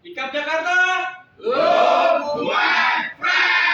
Ikap Jakarta. Hubungan Friends.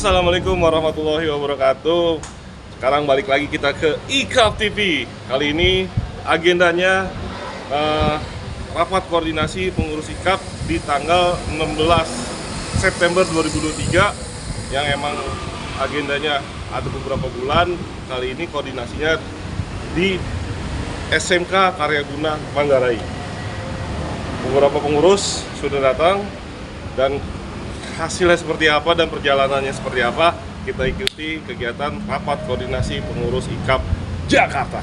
Assalamualaikum warahmatullahi wabarakatuh. Sekarang balik lagi kita ke IKAP TV. Kali ini agendanya rapat koordinasi pengurus IKAP di tanggal 16 September 2023 yang emang agendanya ada beberapa bulan. Kali ini koordinasinya di SMK Karyaguna Manggarai. Beberapa pengurus sudah datang dan hasilnya seperti apa dan perjalanannya seperti apa, kita ikuti kegiatan rapat koordinasi pengurus IKAP Jakarta.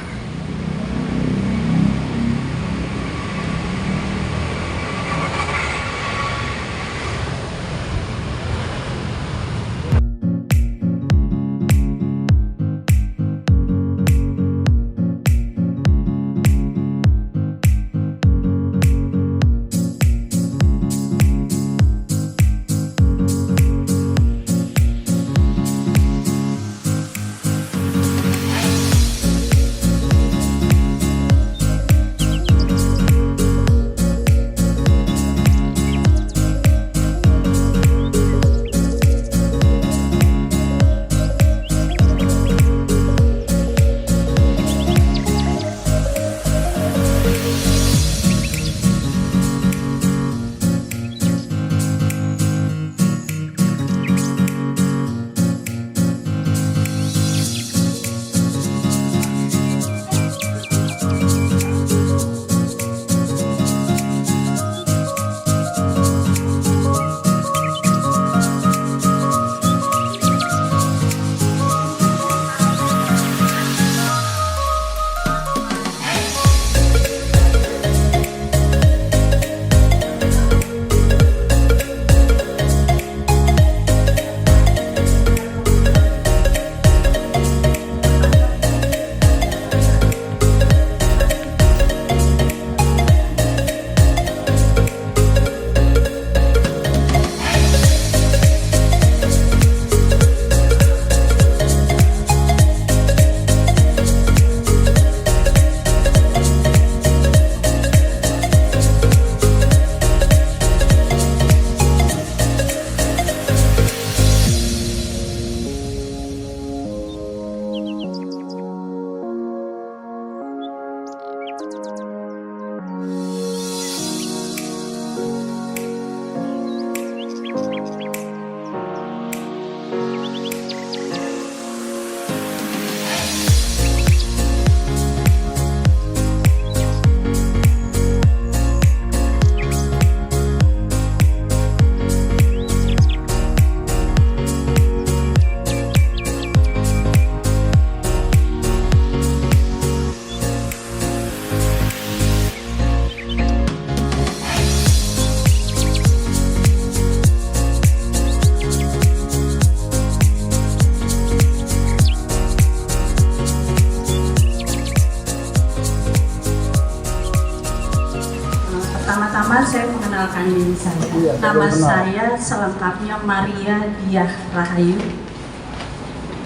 Pertama saya mengenalkan diri saya. Nama saya selengkapnya Maria Diah Rahayu.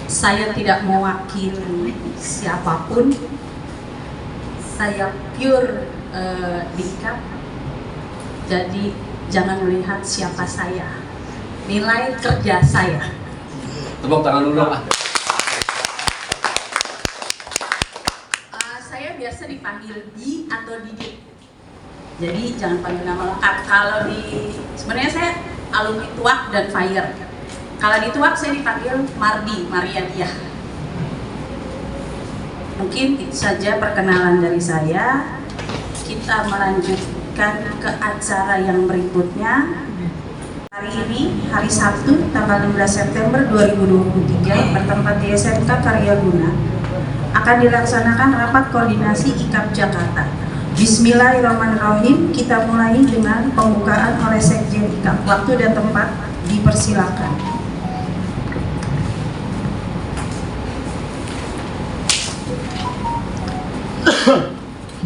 Saya tidak mewakili siapapun. Saya pure dikap. Jadi jangan melihat siapa saya, nilai kerja saya. Tepuk tangan dulu lah. Saya biasa dipanggil Di atau Didi. Jadi jangan panggil nama lengkap. Kalau sebenarnya saya alumni TUAK dan FIRE. Kalau di TUAK saya dipanggil Mardi, Maria Diah. Mungkin itu saja perkenalan dari saya. Kita melanjutkan ke acara yang berikutnya. Hari ini, hari Sabtu, tanggal 16 September 2023, bertempat di SMK Karya Guna, akan dilaksanakan rapat koordinasi IKAP Jakarta. Bismillahirrahmanirrahim. Kita mulai dengan pembukaan oleh Sekjen IKAP. Waktu dan tempat dipersilakan.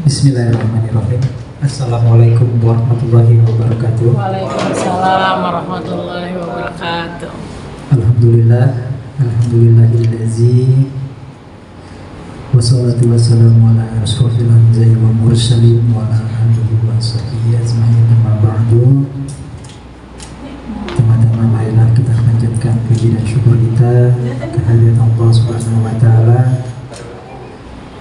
Bismillahirrahmanirrahim. Assalamualaikum warahmatullahi wabarakatuh. Waalaikumsalam warahmatullahi wabarakatuh. Alhamdulillahillazi wassalatu wassalamu ala asrofil anbiya'i wa mursalin wa ala alihi wa sahbihi ajma'in, amma ba'du. Teman-teman, marilah kita panjatkan puji dan syukur kita kehadirat Allah Subhanahu wa taala,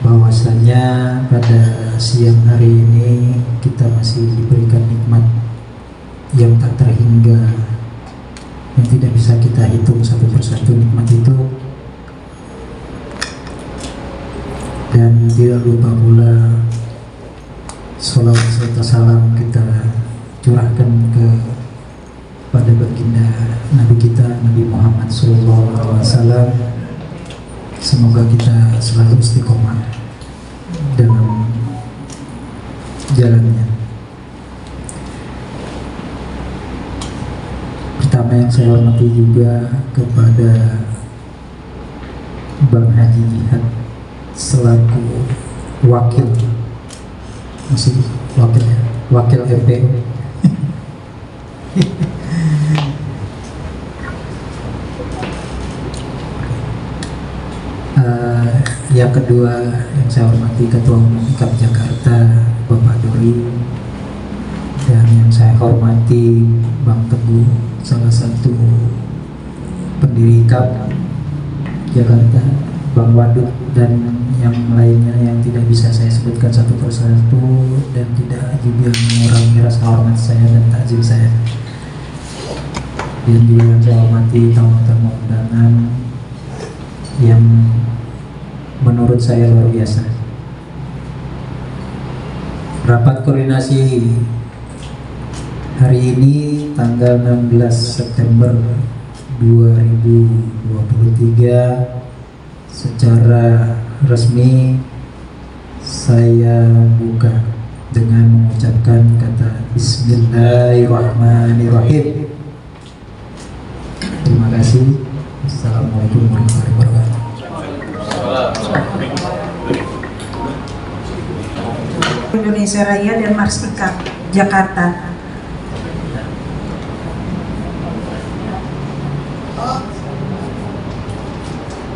bahwasanya pada siang hari ini kita masih diberikan nikmat yang tak terhingga, yang tidak bisa kita hitung satu persatu nikmat itu, dan tidak lupa pula sholawat serta salam kita curahkan pada baginda Nabi kita, Nabi Muhammad SAW. Semoga kita selalu istiqomah dalam jalannya. Pertama yang saya hormati juga kepada Bang Haji Jihad selaku wakil EP. Yang kedua yang saya hormati Ketua Umum IKAP Jakarta Bapak Dori, dan yang saya hormati Bang Teguh, salah satu pendiri IKAP Jakarta, Bang Wadud, dan yang lainnya yang tidak bisa saya sebutkan satu persatu dan tidak juga mengurangi rasa hormat saya dan takzim saya. Dan juga yang saya hormati tamu-tamu undangan yang menurut saya luar biasa. Rapat koordinasi hari ini tanggal 16 September 2023 secara resmi saya buka dengan mengucapkan kata Bismillahirrahmanirrahim. Terima kasih. Assalamualaikum warahmatullahi wabarakatuh. Indonesia Raya dan Mars IKAP Jakarta.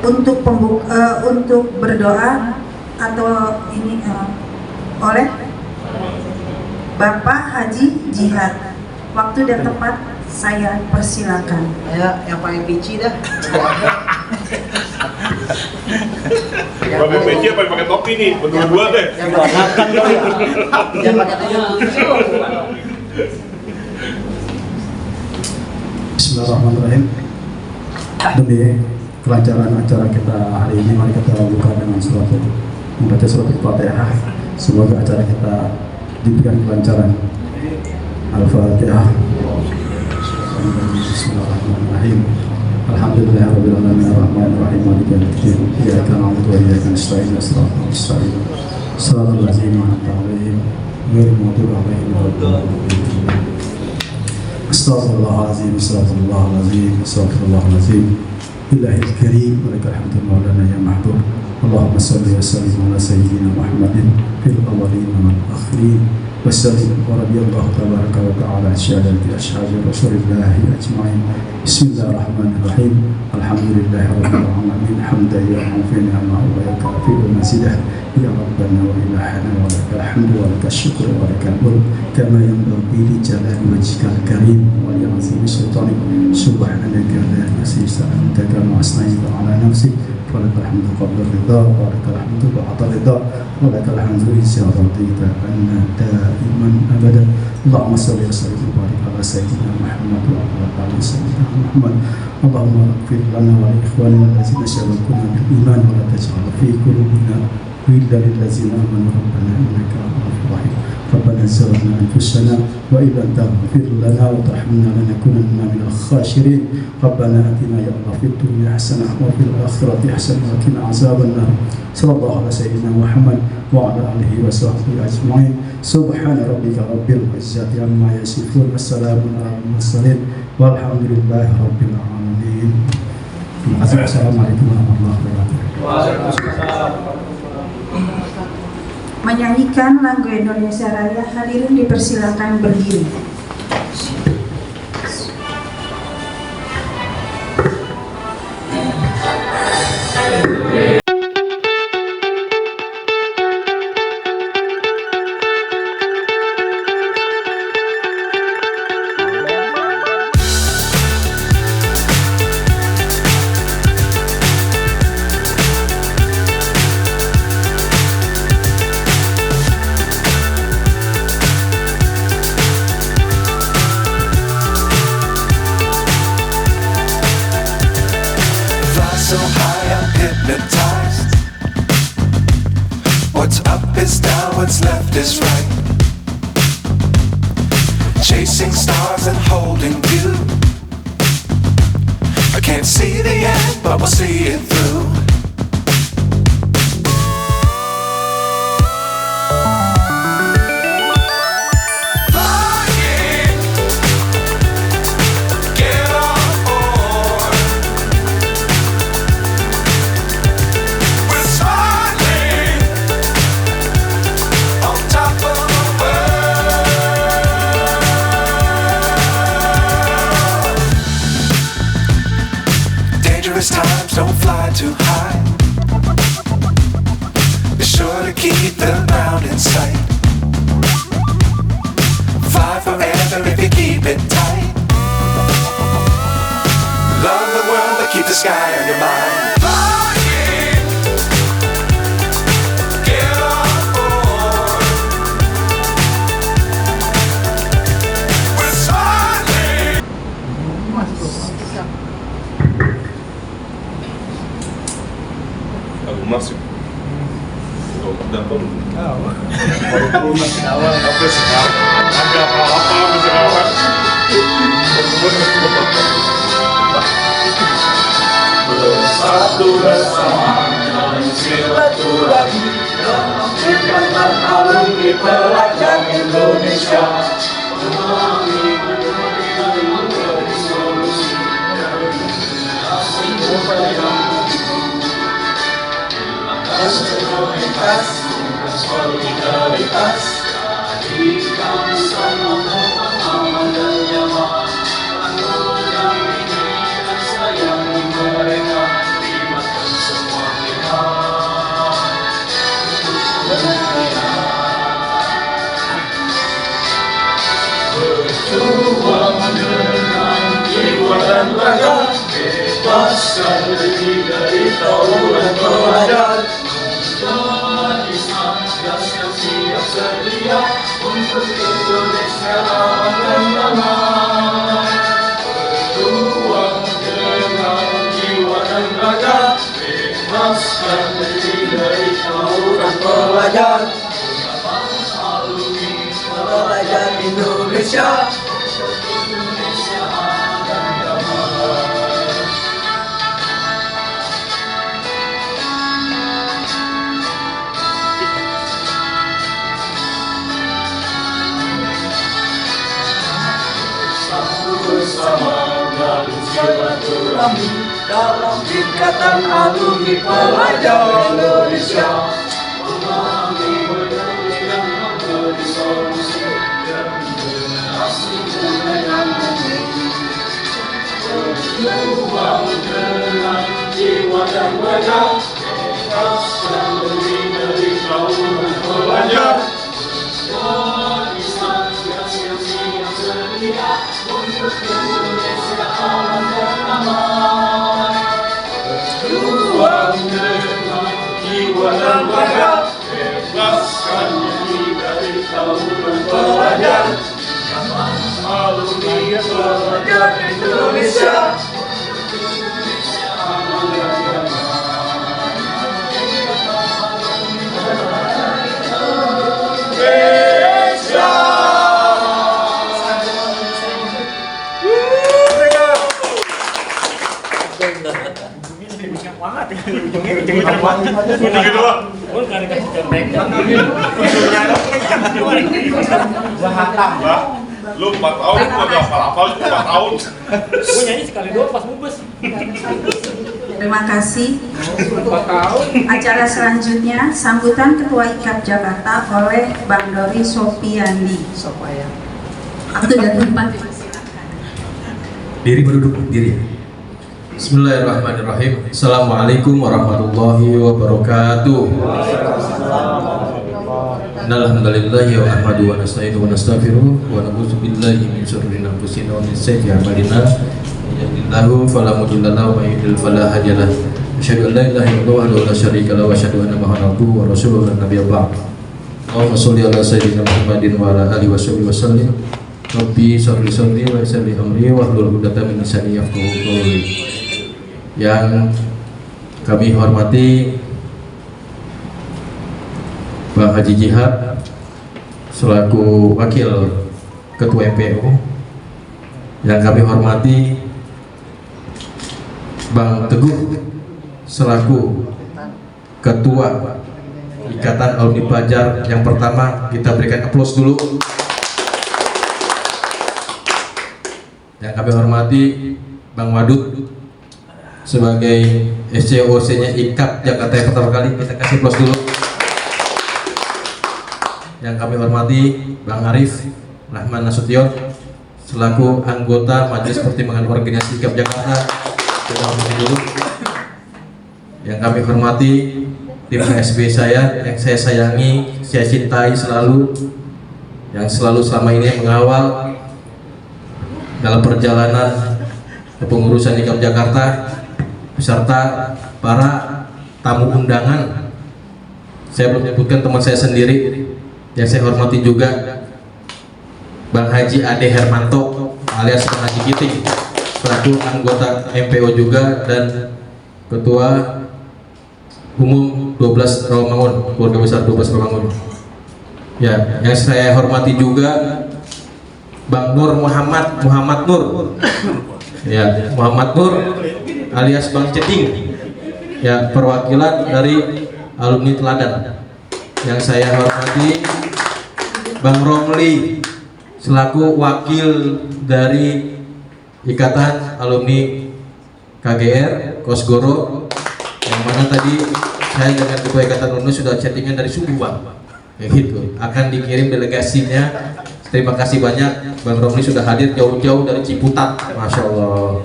Untuk berdoa atau ini oleh Bapak Haji Jihad. Waktu dan tempat saya persilakan. Yang paling pici dah. Pakai peci apa pakai topi nih? Berdua deh. Yang makan kali. Jangan pakai topi. Bismillahirrahmanirrahim. Demi kelancaran acara kita hari ini, mari kita buka dengan membaca surat Al-Fatihah. Semoga acara kita diberikan kelancaran. Al-Fatihah. Bismillahirrahmanirrahim. Alhamdulillahirabbil alamin arrahmanir rahim maliki yaumiddin. Iyyaka na'budu wa iyyaka nasta'in. Shiratal mustaqim. Shiratal ladzina an'amta 'alaihim ghairil maghdubi 'alaihim waladdallin. Astaghfirullahalazim, astaghfirullahalazim, astaghfirullahalazim. Billahil karim, walakal hamdu maulana ya mahbub. Allahumma salli wa sallim ala sayyidina Muhammadin fil awwalin wal akhirin وسلم ورضي الله تبارك وتعالى عن سادة أصحاب رسول الله أجمعين. بسم الله الرحمن الرحيم. الحمد لله رب العالمين حمدا يعفو نعمه ويكافئ مزيده. يا ربنا وإلهنا ولك الحمد ولك الشكر ولك الملك كما ينبغي لجلال وجهك الكريم ولعظيم سلطانك. سبحانك لا نحصي أنت كما أثنيت على نفسك ولك الحمد قبل الرضا ولك الحمد بعد الرضا ولك الحمد إذا رضيت عنا دائما أبدا. اللهم صل وسلم وبارك على سيدنا محمد وعلى آل سيدنا محمد. اللهم اغفر لنا ولإخواننا الذين سبقونا بالإيمان ولا تجعل في قلوبنا غلا للذين آمنوا ربنا إنك رؤوف رحيم. ربنا ظلمنا أنفسنا وإن لم تغفر لنا وترحمنا لنكونن من الخاسرين. ربنا آتنا يا الله في الدنيا حسنة وفي الآخرة حسنة وقنا عذاب النار. صلى الله على سيدنا محمد وعلى آله وصحبه أجمعين. سبحان ربك رب العزة عما يصفون والسلام على المرسلين والحمد لله رب العالمين. Terima kasih. Assalamualaikum warahmatullahi wabarakatuh. Menyanyikan lagu Indonesia Raya, hadirin dipersilakan berdiri. So high I'm hypnotized. What's up is down, what's left is right. Chasing stars and holding you. I can't see the end, but we'll see it through. Times don't fly too high. Be sure to keep the ground in sight. Fly forever if you keep it tight. Love the world but keep the sky on your mind. Flying, get on board. We're smiling. Aku masuk. Oh, dapat. Baru masih awal. Apa sih? Agak apa sekarang? Bersatu bersama dalam silaturahmi, dalam ikatan alumni pelajar Indonesia. Solidaritas, jadikan sama aman dan nyaman. Yang ini dan sayangi mereka, libatkan semua pihak. Berjuang dengan jiwa dan raga, bebaskan diri dari tawuran pelajar. Siap sedia untuk Indonesia aman dan damai. Berjuang dengan jiwa dan raga, bebaskan diri dari tawuran pelajar. Alumni pelajar Indonesia. Indonesia aman dan damai. Bersama dalam silaturahmi, dalam ikatan alumni pelajar Indonesia. Memahami, mengerti dan memberi solusi. Lu 4 tahun, lu udah hafal 4 tahun. Gue nyanyi sekali doang pas mubes. Terima kasih. Acara selanjutnya sambutan Ketua IKAP Jakarta oleh Bang Dori Sofiandi. Waktu dan tempat dipersilakan. Diri berduduk, diri. Bismillahirrahmanirrahim. Assalamualaikum warahmatullahi wabarakatuh. Alhamdulillahi wa ahmadu wa nasta'inu wa nastaghfiruh wa na'udzu billahi min syururi anfusina wa min sayyiati a'malina. Yahdihillahu fala mudilla lahu wa yudlil fala hadiya lahu. Asyhadu an la ilaha illallah wa la syarika lahu wa asyhadu anna Muhammadan abduhu wa rasuluhu la nabiyya ba'd. Allahumma shalli ala sayyidina Muhammadin wa ala alihi washabihi wasallim. Rabbi sholli sholli wa salli amri wa hlul 'uqdatam min lisani yafqahu qawli. Yang kami hormati Bang Haji Jihad selaku Wakil Ketua MPO, yang kami hormati Bang Teguh selaku Ketua Ikatan Alumni Pelajar. Yang pertama kita berikan aplaus dulu. Yang kami hormati Bang Wadud sebagai SCOC-nya IKAP Jakarta yang pertama kali, kita kasih aplaus dulu. Yang kami hormati Bang Arif Rahman Nasution selaku anggota Majelis Pertimbangan Organisasi IKAP Jakarta, kita hormati dulu. Yang kami hormati tim HSB saya yang saya sayangi, saya cintai selalu, yang selalu selama ini mengawal dalam perjalanan kepengurusan IKAP Jakarta, beserta para tamu undangan. Saya belum menyebutkan teman saya sendiri yang saya hormati juga, Bang Haji Ade Hermanto alias Bang Haji Giting selaku anggota MPO juga dan Ketua Umum 12 Rawamangun, keluarga besar 12 Rawamangun. Ya, yang saya hormati juga Bang Nur Muhammad Nur. Ya, Muhammad Nur alias Bang Ceting. Ya, perwakilan dari alumni Teladan. Yang saya hormati Bang Romli selaku wakil dari Ikatan Alumni KGR Kosgoro, yang mana tadi saya dengan Ketua Ikatan Alumni sudah chattingan dari subuh Bang, kayak gitu, akan dikirim delegasinya. Terima kasih banyak, Bang Romli sudah hadir jauh-jauh dari Ciputat, Masya Allah,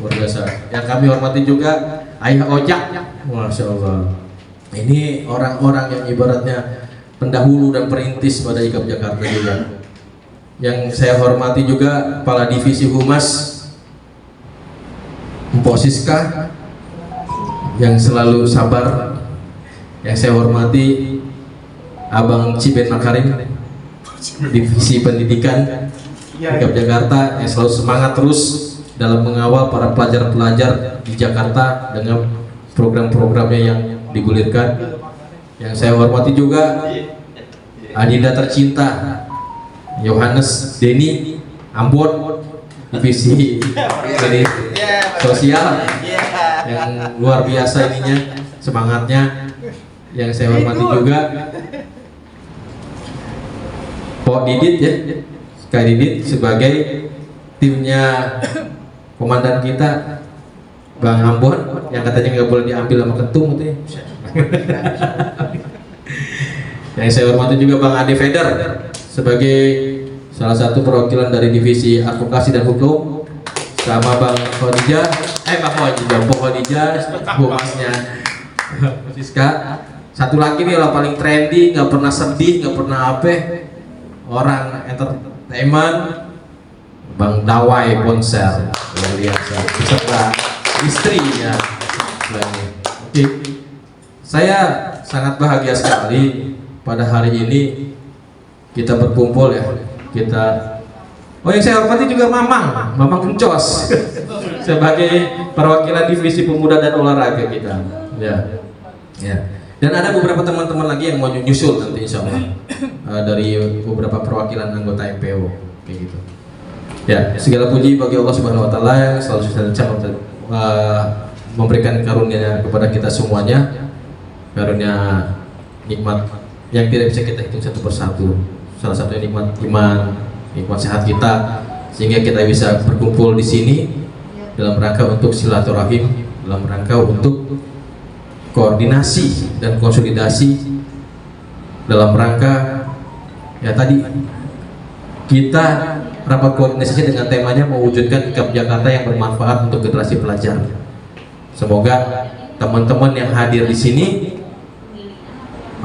luar biasa. Yang kami hormati juga Ayah Ojak, Masya Allah. Ini orang-orang yang ibaratnya pendahulu dan perintis pada IKAP Jakarta juga. Yang saya hormati juga Kepala Divisi Humas Mpok Siska yang selalu sabar. Yang saya hormati Abang Ciben Makarim Divisi Pendidikan IKAP Jakarta yang selalu semangat terus dalam mengawal para pelajar-pelajar di Jakarta dengan program-programnya yang digulirkan. Yang saya hormati juga adinda tercinta Yohanes Denny Ambon Divisi Sosial yang luar biasa ininya, semangatnya. Yang saya hormati juga Pok Didit ya, Kak Didit sebagai timnya komandan kita Bang Ambon yang katanya nggak boleh diambil sama ketum gitu ya. Yang saya hormati juga Bang Ade Feder sebagai salah satu perwakilan dari Divisi Advokasi dan Hukum, sama Bang Khadijah Bang Khadijah, humasnya Siska. Satu lagi nih orang paling trendy, nggak pernah sedih, nggak pernah apa, orang entertainment, Bang Dawai Ponsel, luar biasa, beserta istrinya. Oke, saya sangat bahagia sekali pada hari ini kita berkumpul ya. Oh yang saya hormati juga Mamang Kencos sebagai perwakilan divisi pemuda dan olahraga kita. Ya. Dan ada beberapa teman-teman lagi yang mau nyusul nanti insya Allah dari beberapa perwakilan anggota MPO kayak gitu. Ya, segala puji bagi Allah Subhanahu Wa Taala yang selalu senantiasa memberikan karunia kepada kita semuanya, karunia nikmat yang tidak bisa kita hitung satu persatu. Salah satunya nikmat iman, nikmat sehat kita, sehingga kita bisa berkumpul di sini dalam rangka untuk silaturahim, dalam rangka untuk koordinasi dan konsolidasi, dalam rangka ya tadi kita rapat koordinasi dengan temanya mewujudkan IKAP Jakarta yang bermanfaat untuk generasi pelajar. Semoga teman-teman yang hadir di sini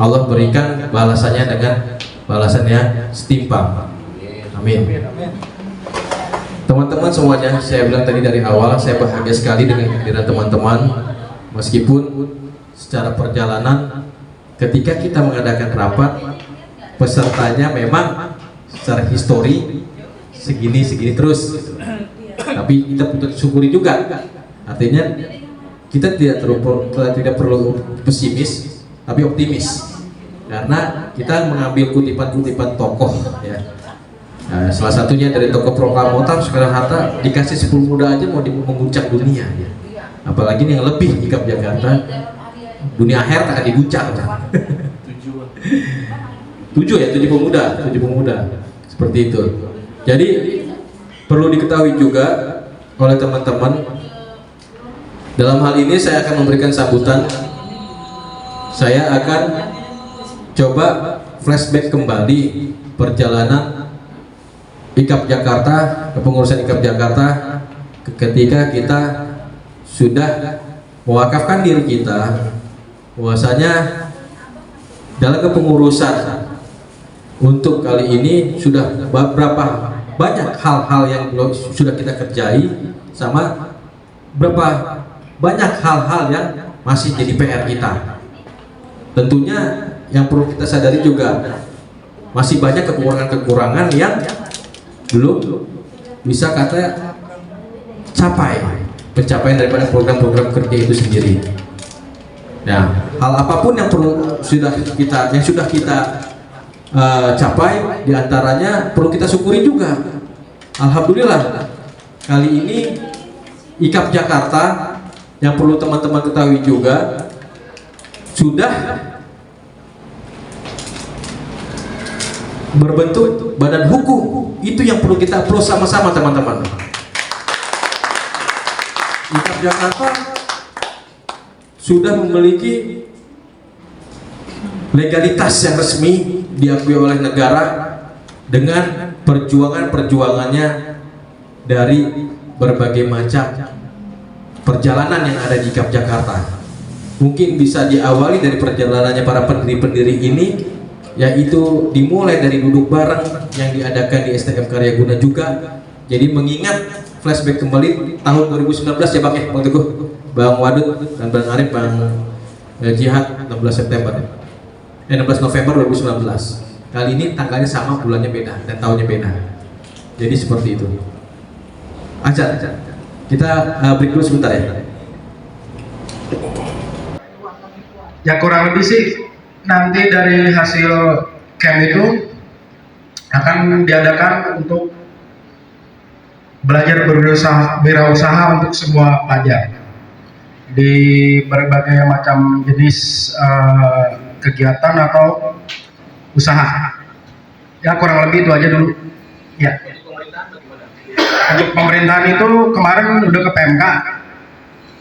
Allah berikan balasannya dengan balasannya setimpal. Amin. Teman-teman semuanya, saya bilang tadi dari awal, saya bahagia sekali dengan kehadiran teman-teman, meskipun secara perjalanan ketika kita mengadakan rapat pesertanya memang secara histori segini terus gitu. Tapi kita syukuri juga, artinya kita tidak perlu pesimis tapi optimis, karena kita mengambil kutipan-kutipan tokoh ya. Nah, salah satunya dari tokoh proklamator Soekarno-Hatta, dikasih 10 muda aja mau mengguncang dunia ya. Apalagi yang lebih IKAP Jakarta, dunia akhir akan diguncang. 7 pemuda seperti itu. Jadi perlu diketahui juga oleh teman-teman, dalam hal ini saya akan memberikan sambutan. Saya akan coba flashback kembali perjalanan IKAP Jakarta, kepengurusan IKAP Jakarta ketika kita sudah mewakafkan diri kita bahwasanya dalam kepengurusan untuk kali ini sudah berapa banyak hal-hal yang sudah kita kerjai, sama berapa banyak hal-hal yang masih jadi PR kita. Tentunya yang perlu kita sadari juga masih banyak kekurangan-kekurangan yang belum bisa kata pencapaian daripada program-program kerja itu sendiri. Nah, hal apapun yang sudah kita capai, diantaranya perlu kita syukuri juga. Alhamdulillah kali ini IKAP Jakarta yang perlu teman-teman ketahui juga sudah berbentuk badan hukum. Itu yang perlu kita approach sama-sama teman-teman. IKAP Jakarta sudah memiliki legalitas yang resmi diakui oleh negara dengan perjuangannya dari berbagai macam perjalanan yang ada di IKAP Jakarta. Mungkin bisa diawali dari perjalanannya para pendiri-pendiri ini, yaitu dimulai dari duduk bareng yang diadakan di STM Karyaguna juga. Jadi mengingat flashback kembali tahun 2019 ya Bang Bang Teguh, Bang Wadud dan Bang Arif, Bang Jihad, 16 November 2019. Kali ini tanggalnya sama, bulannya beda dan tahunnya beda. Jadi seperti itu. Aja kita break dulu sebentar ya. Ya kurang lebih sih nanti dari hasil camp itu akan diadakan untuk belajar berwirausaha untuk semua pelajar di berbagai macam jenis kegiatan atau usaha. Ya kurang lebih itu aja dulu. Ya. Untuk pemerintahan itu kemarin udah ke PMK.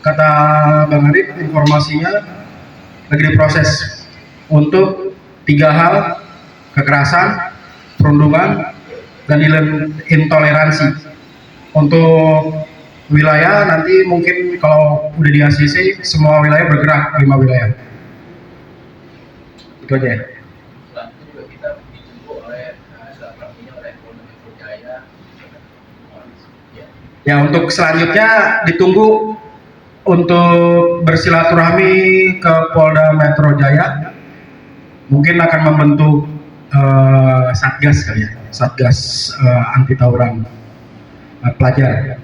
Kata Bang Arif, informasinya lagi diproses untuk 3 hal: kekerasan, perundungan, dan intoleransi. Untuk wilayah nanti mungkin kalau udah di ACC semua wilayah bergerak 5 wilayah. Itu aja. Ya, untuk selanjutnya ditunggu untuk bersilaturahmi ke Polda Metro Jaya. Mungkin akan membentuk satgas kali ya, satgas anti tawuran pelajar.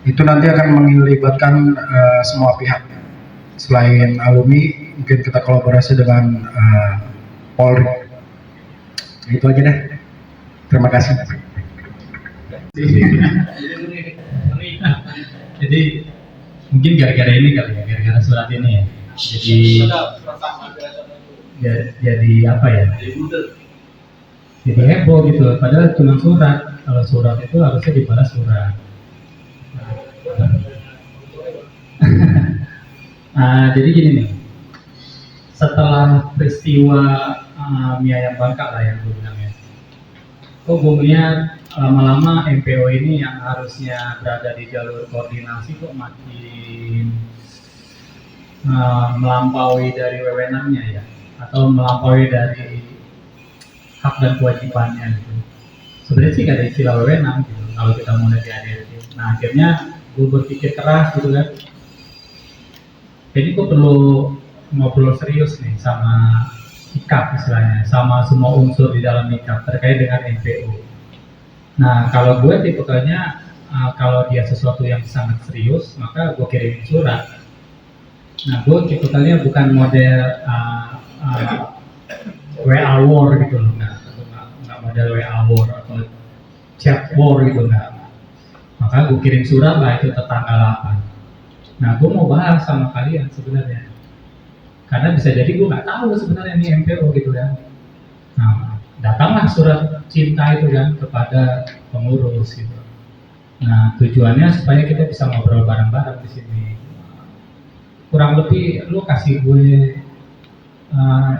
Itu nanti akan melibatkan semua pihak. Selain alumni, mungkin kita kolaborasi dengan Polri. Itu aja deh. Terima kasih. Jadi mungkin gara-gara ini kali ya, gara-gara surat ini ya. Jadi apa ya? Jadi heboh gitu. Padahal cuma surat. Kalau surat itu harusnya dibalas surat. Jadi gini nih. Setelah peristiwa mie ayam Bangka lah yang gue bilang ya. Kok gue melihat lama-lama MPO ini yang harusnya berada di jalur koordinasi kok makin melampaui dari wewenangnya ya, atau melampaui dari hak dan kewajibannya gitu. Sebenarnya sih gak ada istilah wewenang gitu kalau kita mau lihat di ADRT. Nah akhirnya gue berpikir keras gitu kan. Jadi gue perlu ngobrol serius nih sama IKAP istilahnya, sama semua unsur di dalam IKAP terkait dengan MPO. Nah, kalau gue tipikalnya kalau dia sesuatu yang sangat serius, maka gue kirim surat. Nah, gue tipikalnya bukan model WA war gitu loh, nggak model WA war atau chat war gitu, nggak. Maka gue kirim surat lah itu tanggal 8. Nah, gue mau bahas sama kalian sebenarnya, karena bisa jadi gue nggak tahu sebenarnya ini MPO gitu kan. Nah, datanglah surat cinta itu kan kepada pengurus gitu. Nah, tujuannya supaya kita bisa ngobrol bareng-bareng di sini. Kurang lebih lu kasih gue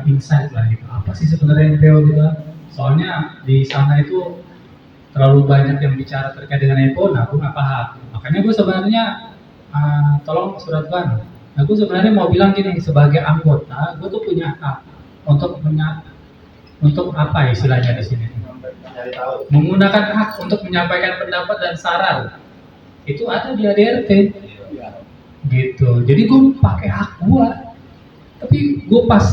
insight lah gitu. Apa sih sebenarnya MPO gitu kan? Soalnya di sana itu terlalu banyak yang bicara terkait dengan MPO, nah gue nggak paham. Makanya gue sebenarnya tolong surat ban. Nah, gue sebenarnya mau bilang gini, sebagai anggota, gue tuh punya hak untuk apa istilahnya di sini? Menggunakan hak untuk menyampaikan pendapat dan saran. Itu ada di ADRT. Gitu. Jadi gue pakai hak gue. Tapi gue pas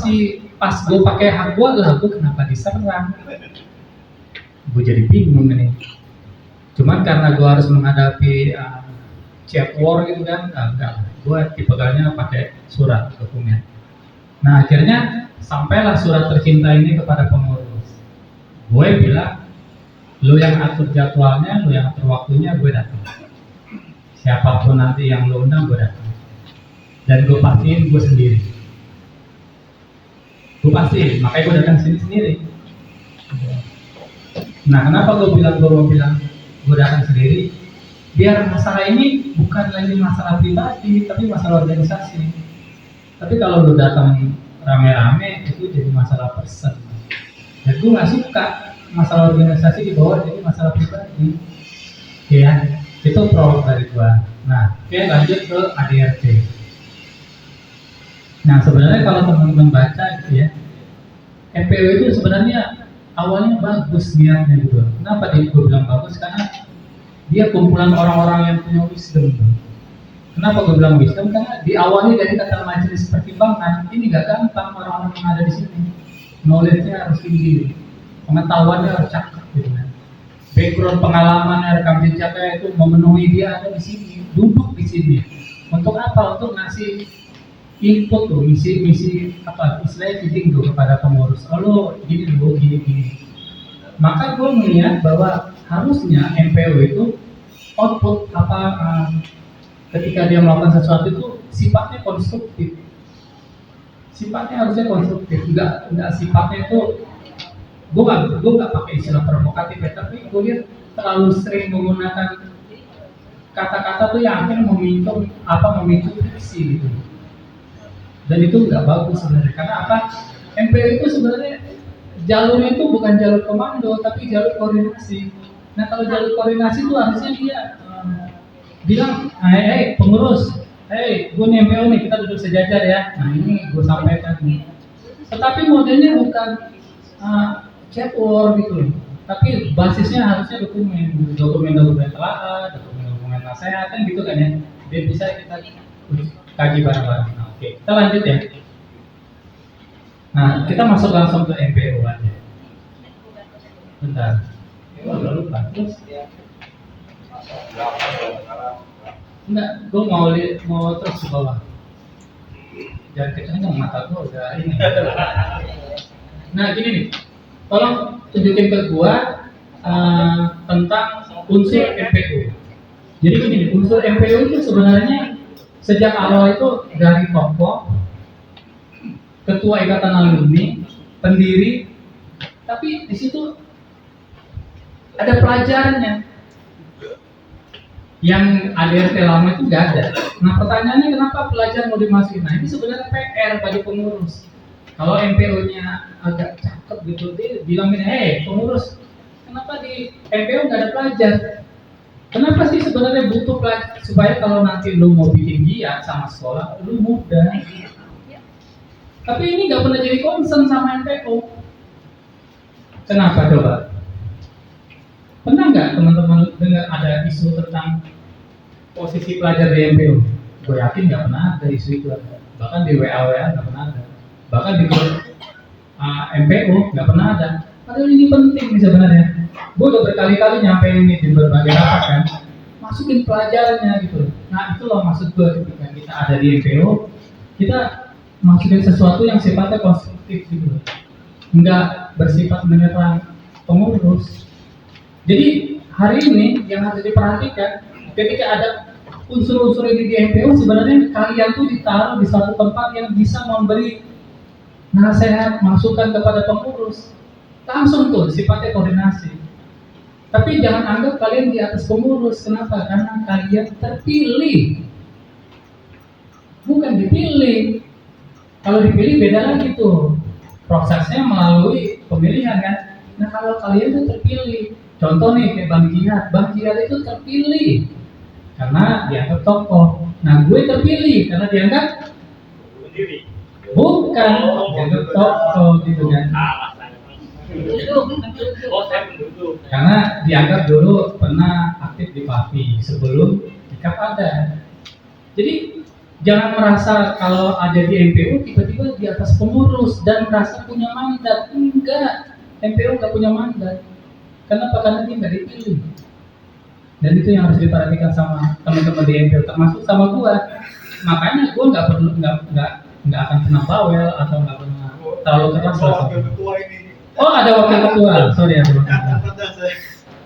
gue pakai hak gue lah, gue kenapa diserang? Gue jadi bingung ini. Cuman karena gue harus menghadapi chat war gitu kan, enggak. Gue tipikalnya pakai surat dokumen. Nah akhirnya sampailah surat tercinta ini kepada pengurus. Gue bilang, lu yang atur jadwalnya, lu yang atur waktunya, gue datang. Siapapun nanti yang lu undang, gue datang. Dan gue pastiin gue sendiri. Gue pastiin, makanya gue datang sini sendiri. Nah kenapa gue bilang gue datang sendiri? Biar masalah ini bukan lagi masalah pribadi, tapi masalah organisasi. Tapi kalau lu datang rame-rame itu jadi masalah person. Dan gue nggak suka masalah organisasi dibawa jadi masalah pribadi. Ya, itu pro dari gue. Nah, oke lanjut ke ADRT. Nah sebenarnya kalau teman-teman baca gitu ya, MPO itu sebenarnya awalnya bagus niatnya gitu. Kenapa gue bilang bagus? Karena dia kumpulan orang-orang yang punya wisdom. Kenapa gue bilang wisdom? Karena diawali dari kata majelis pertimbangan. Ini gak gampang orang-orang yang ada di sini. Knowledge-nya harus tinggi, pengetahuannya harus cakep gitu kan. Background pengalamannya, rekam jejaknya itu memenuhi dia ada di sini, duduk di sini. Untuk apa? Untuk ngasih input tuh, misi apa? Istilahnya feeding tuh kepada pengurus. Oh lo gini dulu, gini. Maka gue melihat bahwa harusnya MPO itu output ketika dia melakukan sesuatu itu sifatnya konstruktif. Sifatnya harusnya konstruktif, enggak sifatnya itu gue nggak pakai istilah provokatif ya, tapi gue lihat terlalu sering menggunakan kata-kata tuh yang akhirnya memicu friksi gitu. Dan itu nggak bagus sebenarnya. Karena apa? MPO itu sebenarnya jalurnya itu bukan jalur komando, tapi jalur koordinasi. Nah kalau jalur koordinasi itu harusnya dia bilang, pengurus, gue nih MPO nih, kita duduk sejajar ya. Nah ini gue sampaikan nih. Tetapi modelnya bukan chat war gitu, tapi basisnya harusnya dokumen telaah, dokumen nasihat kan gitu kan ya. Biar bisa kita kaji bareng-bareng. Nah, oke, kita lanjut ya. Nah, kita masuk langsung ke MPO aja. Bentar. Udah lupa. Terus enggak, gue mau terus ke bawah. Jangan kenceng mata gue udah ini. Nah gini nih, tolong tunjukin ke gue tentang unsur MPO. Jadi gini nih, unsur MPO itu sebenarnya sejak awal itu dari tokoh, ketua ikatan alumni, pendiri, tapi di situ ada pelajarannya. Yang ADRT lama itu nggak ada. Nah pertanyaannya kenapa pelajar mau dimasukin? Nah ini sebenarnya PR bagi pengurus. Kalau MPO-nya agak cakep gitu, dia bilang gini, pengurus, kenapa di MPO nggak ada pelajar? Kenapa sih sebenarnya butuh pelajar? Supaya kalau nanti lu mau bikin giat sama sekolah, lu mudah. Tapi ini nggak pernah jadi concern sama MPO. Kenapa coba? Pernah nggak teman-teman dengar ada isu tentang posisi pelajar di MPO? Gue yakin nggak pernah ada isu itu. Bahkan di WA nggak pernah ada. Bahkan di grup MPO nggak pernah ada. Padahal ini penting nih sebenarnya. Gue udah berkali-kali nyampein ini di berbagai rapat kan. Masukin pelajarannya gitu. Nah itu loh maksud gue ketika kita ada di MPO, kita masukin sesuatu yang sifatnya konstruktif gitu. Nggak bersifat menyerang pengurus. Jadi hari ini yang harus diperhatikan ketika ada unsur-unsur ini di MPO, sebenarnya kalian tuh ditaruh di suatu tempat yang bisa memberi nasihat, masukan kepada pengurus. Langsung tuh sifatnya koordinasi. Tapi jangan anggap kalian di atas pengurus. Kenapa? Karena kalian terpilih, bukan dipilih. Kalau dipilih beda lagi tuh, prosesnya melalui pemilihan kan. Nah kalau kalian tuh terpilih, contoh nih kayak Bang Jihad itu terpilih karena dianggap tokoh. Nah gue terpilih karena dianggap bukan dianggap tokoh gitu kan. Karena dianggap dulu pernah aktif di PAPI sebelum IKAP ada. Jadi jangan merasa kalau ada di MPO tiba-tiba di atas pengurus dan merasa punya mandat. Enggak, MPO nggak punya mandat. Kenapa? Karena dia nggak dipilih. Dan itu yang harus diperhatikan sama teman-teman di MPO, termasuk sama gua. Makanya gua nggak akan pernah bawel atau nggak pernah terlalu keras. Oh ada wakil ketua, sorry ada wakil ketua.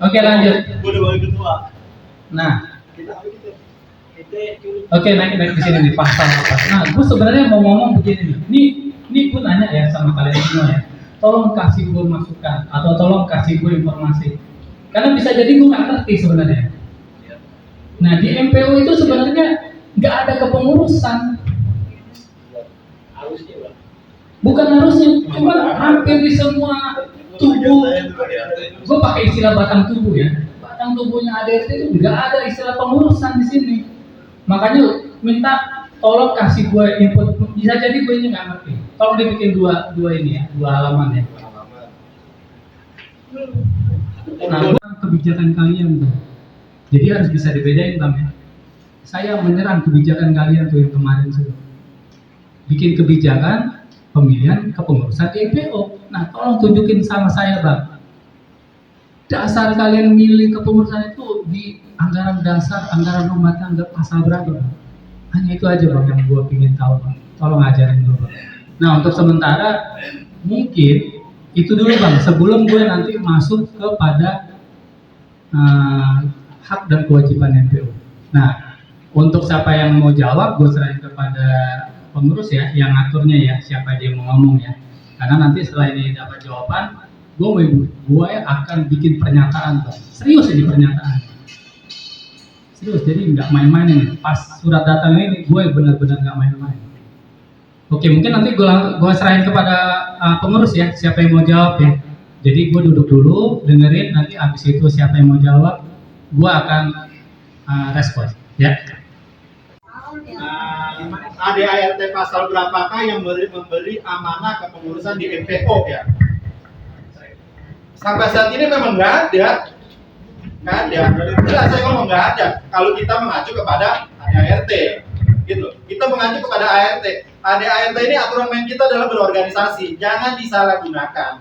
Oke lanjut. Gua udah wakil ketua. Nah, oke naik di sini nih pasal apa? Nah, gua sebenarnya mau ngomong begini nih. Ini gua nanya ya sama kalian semua ya. Tolong kasih gue masukan atau tolong kasih gue informasi, karena bisa jadi gue nggak ngerti sebenarnya. Nah di MPO itu sebenarnya nggak ada kepengurusan, bukan harusnya, cuma hampir di semua tubuh. Gue pakai istilah batang tubuh ya, batang tubuhnya ADRT itu nggak ada istilah pengurusan di sini. Makanya minta tolong kasih gue input, bisa jadi gue ini nggak ngerti. Tolong dibikin dua ini ya, 2 halaman ya. Nah, kebijakan kalian tuh, jadi harus bisa dibedain bang ya. Saya menyerang kebijakan kalian tuh yang kemarin tuh, bikin kebijakan pemilihan kepengurusan di MPO. Nah, tolong tunjukin sama saya bang. Dasar kalian milih kepengurusan itu di anggaran dasar, anggaran rumah tangga pasal berapa? Hanya itu aja bang yang gue ingin tahu bang. Tolong ajarin dulu bang. Nah untuk sementara mungkin itu dulu bang. Sebelum gue nanti masuk kepada hak dan kewajiban MPO. Nah untuk siapa yang mau jawab gue serahin kepada pengurus ya, yang ngaturnya ya, siapa dia mau ngomong ya. Karena nanti setelah ini dapat jawaban, gue akan bikin pernyataan bang. Serius ini pernyataan. Serius, jadi nggak main-main ini. Pas surat datang ini, gue benar-benar nggak main-main. Oke, mungkin nanti gue serahin kepada pengurus ya, siapa yang mau jawab ya. Jadi gue duduk dulu, dengerin, nanti abis itu siapa yang mau jawab, gue akan respon. Ya. ADART pasal berapakah yang memberi amanah kepengurusan di MPO ya? Sampai saat ini memang nggak ada. Nggak ada. Jelas saya ngomong nggak ada. Kalau kita mengacu kepada ADART, gitu. Kita mengacu kepada ART. ADART ini aturan main kita adalah berorganisasi. Jangan disalahgunakan.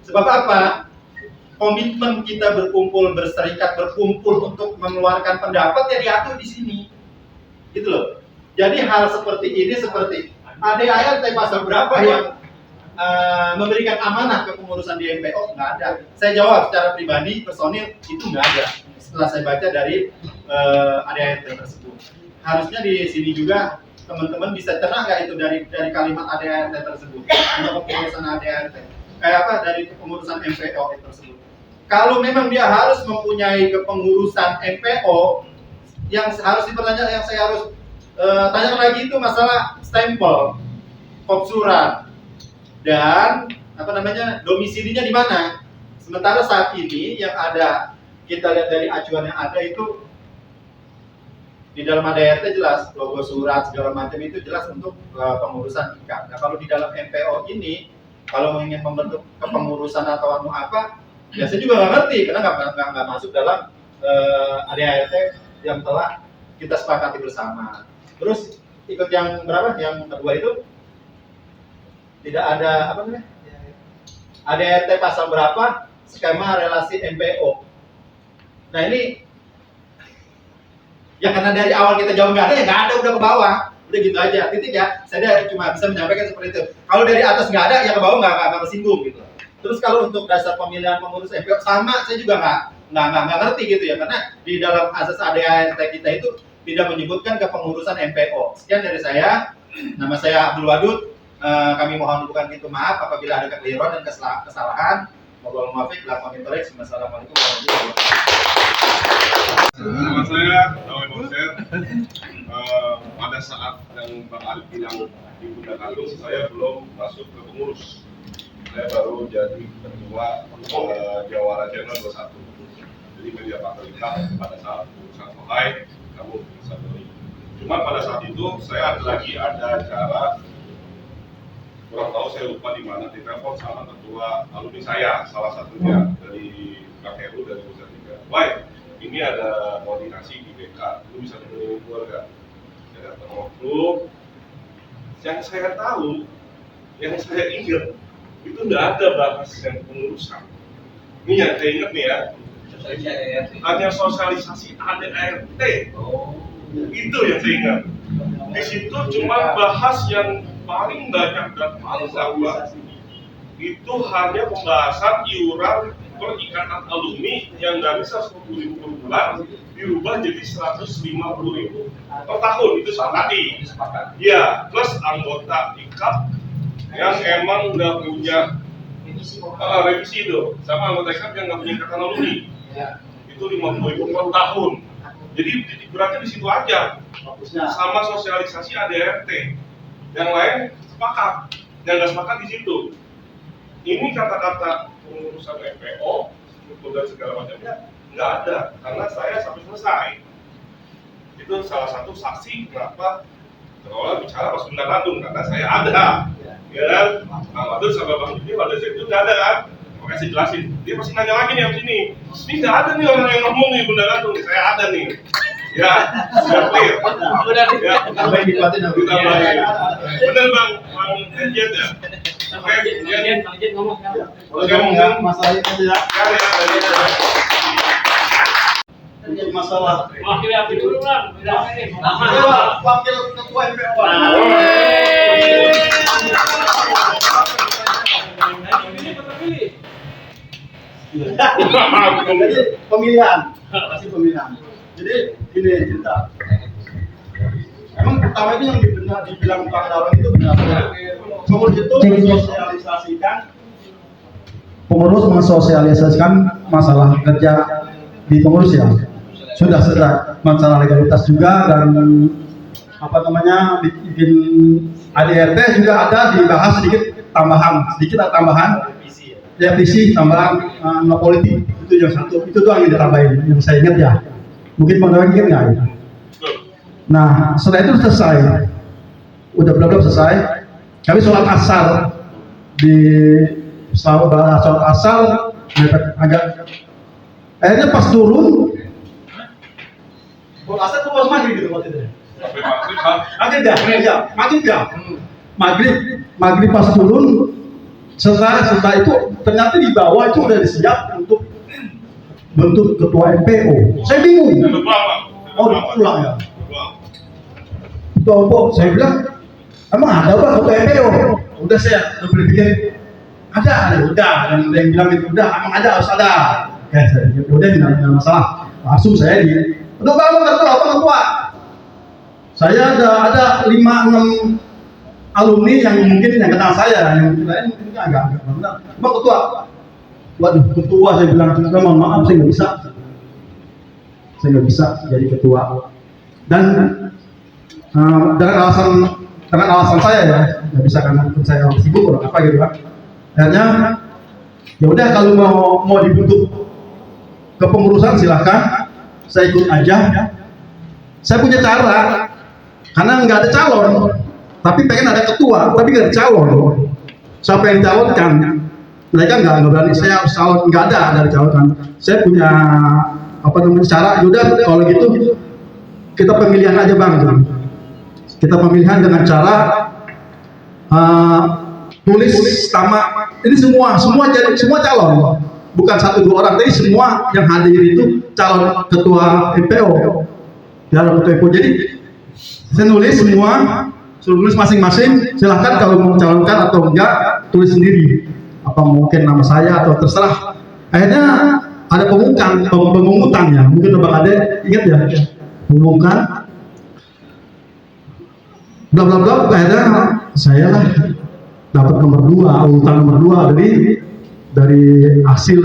Sebab apa? Komitmen kita berkumpul, berserikat, berkumpul untuk mengeluarkan pendapat ya diatur di sini. Gitu loh. Jadi hal seperti ini seperti ADART pasal berapa yang memberikan amanah ke pengurusan di MPO? Nggak ada. Saya jawab secara pribadi, personil itu nggak ada. Setelah saya baca dari ADART tersebut, harusnya di sini juga teman-teman bisa cerna nggak itu dari kalimat ADART tersebut untuk pengurusan ADART, dari pengurusan MPO tersebut. Kalau memang dia harus mempunyai kepengurusan MPO, yang harus dipertanyakan, yang saya harus tanyakan lagi itu masalah stempel, kop surat, dan domisilinya di mana. Sementara saat ini yang ada, kita lihat dari acuan yang ada itu di dalam ADART jelas logo surat segala macam itu jelas untuk pengurusan IKAP. Nah kalau di dalam MPO ini kalau ingin membentuk kepengurusan atau apa, ya saya juga nggak ngerti karena nggak masuk dalam ADART yang telah kita sepakati bersama. Terus ikut yang berapa? Yang kedua itu tidak ada ADART pasal berapa skema relasi MPO. Nah ini ya karena dari awal kita jawab nggak ada, ya nggak ada, udah ke bawah, udah gitu aja, titik ya. Saya cuma bisa menyampaikan seperti itu. Kalau dari atas nggak ada, ya ke bawah nggak tersinggung gitu. Terus kalau untuk dasar pemilihan pengurus MPO sama, saya juga nggak ngerti gitu ya, karena di dalam asas ADART kita itu tidak menyebutkan kepengurusan MPO. Sekian dari saya, nama saya Abdul Wadud. Kami mohon dukungan pintu maaf apabila ada kekeliruan dan kesalahan. Wabillahi taufiq wal hidayah. Wassalamualaikum warahmatullahi wabarakatuh. Nama saya Nawai Bosir. Pada saat yang Bang Arif bilang di Bunda Kalung, saya belum masuk ke pengurus. Saya baru jadi ketua Jawara Channel 21. Jadi media patriarkal pada saat urusan selesai, kamu bisa beli. Cuma pada saat itu saya ada acara, kurang tahu saya lupa di mana, ditelepon sama ketua alumni saya, salah satunya dari Kak Heru dari Nusa Tiga. Wah, ini ada koordinasi di BK, lu bisa menemui keluarga. Saya datang waktu, yang saya tahu, yang saya ingat, itu nggak ada bahas yang pengurusan. Ini yang saya ingat nih ya, hanya sosialisasi ADART. Itu yang saya ingat. Di situ cuma bahas yang paling banyak dan paling dapat itu hanya pembahasan iuran per ikatan alumni yang dari 110.000 per bulan dirubah jadi 150.000 per tahun, itu sepakati. Ya, plus anggota IKAP yang emang nggak punya revisi itu, sama anggota IKAP yang nggak punya ikatan alumni, itu 50.000 per tahun. Jadi berarti di situ aja, sama sosialisasi ADART. Yang lain sepakat, yang nggak sepakat di situ. Ini kata-kata pengurusan MPO, struktur dan segala macamnya nggak ada, karena saya sampai selesai. Itu salah satu saksi kenapa kalau bicara pas Bunda Bandung, karena saya ada, ya kan? Bang Wadud sama Bang Juni pada saat itu nggak ada kan? Makanya saya jelasin. Dia masih nanya lagi nih abis ini. Ini nggak ada nih orang yang ngomong nih Bunda Bandung, saya ada nih. Ya, sudah clear. Ya, tambahin dikuatin aku. Bener Bang Jet ya. Oke, Jet ngomong. Boleh ngomong nggak masalah itu tidak? Untuk masalah. Wakil dulu lah. Wakil ketua MPO. Jadi pemilihan, pasti pemilihan. Jadi ini cerita. Emang pertama itu yang dibilang Bang Darwan itu benar. Pengurus itu mensosialisasikan masalah kerja di pengurus ya. Sudah masalah legalitas juga dan bikin ADART juga ada dibahas sedikit tambahan revisi tambahan politik itu yang satu, itu doang yang ditambahin yang saya ingat ya. Mungkin Bang Darwan ingat nggak? Nah setelah itu selesai, udah belum selesai, kami sholat asar di sholat asar agak, akhirnya pas turun sholat asar tuh pas maghrib gitu maksudnya. Maghrib pas turun, setelah itu ternyata di bawah itu udah disiap untuk bentuk ketua MPO. Saya bingung. Oh, pulang ya. Tuh, saya bilang, emang ada apa ketua MPO? Udah saya berpikir, ada, udah. Dan yang bilang itu udah, emang ada, harus ada. Ya, saya pikir, udah tidak masalah. Langsung saya udah bangun ketua. Saya ada 5-6 alumni yang mungkin yang kenal saya, yang lain mungkin agak benar. Bang ketua, waduh ketua saya bilang, mohon maaf saya nggak bisa jadi ketua. Dan dengan alasan saya ya, nggak bisa karena saya orang sibuk atau apa gitu kan. Akhirnya ya udah kalau mau dibentuk kepengurusan silahkan, saya ikut aja. Saya punya cara, karena nggak ada calon, tapi pengen ada ketua, tapi nggak ada calon. Siapa yang calonkan? Mereka nggak berani. Saya harus calon, nggak ada calonkan. Saya punya cara. Yaudah kalau gitu kita pemilihan aja bang. Kita pemilihan dengan cara tulis nama. Ini semua calon, bukan 1-2 orang. Tapi semua yang hadir itu calon ketua MPO. Jadi saya nulis semua, tulis masing-masing. Silahkan kalau mau calonkan atau enggak, tulis sendiri. Apa mungkin nama saya atau terserah. Akhirnya ada pemungutannya. Mungkin Bang Ade ingat ya, pengumuman. Bla bla bla. Akhirnya saya dapat nomor 2, urutan nomor 2 dari hasil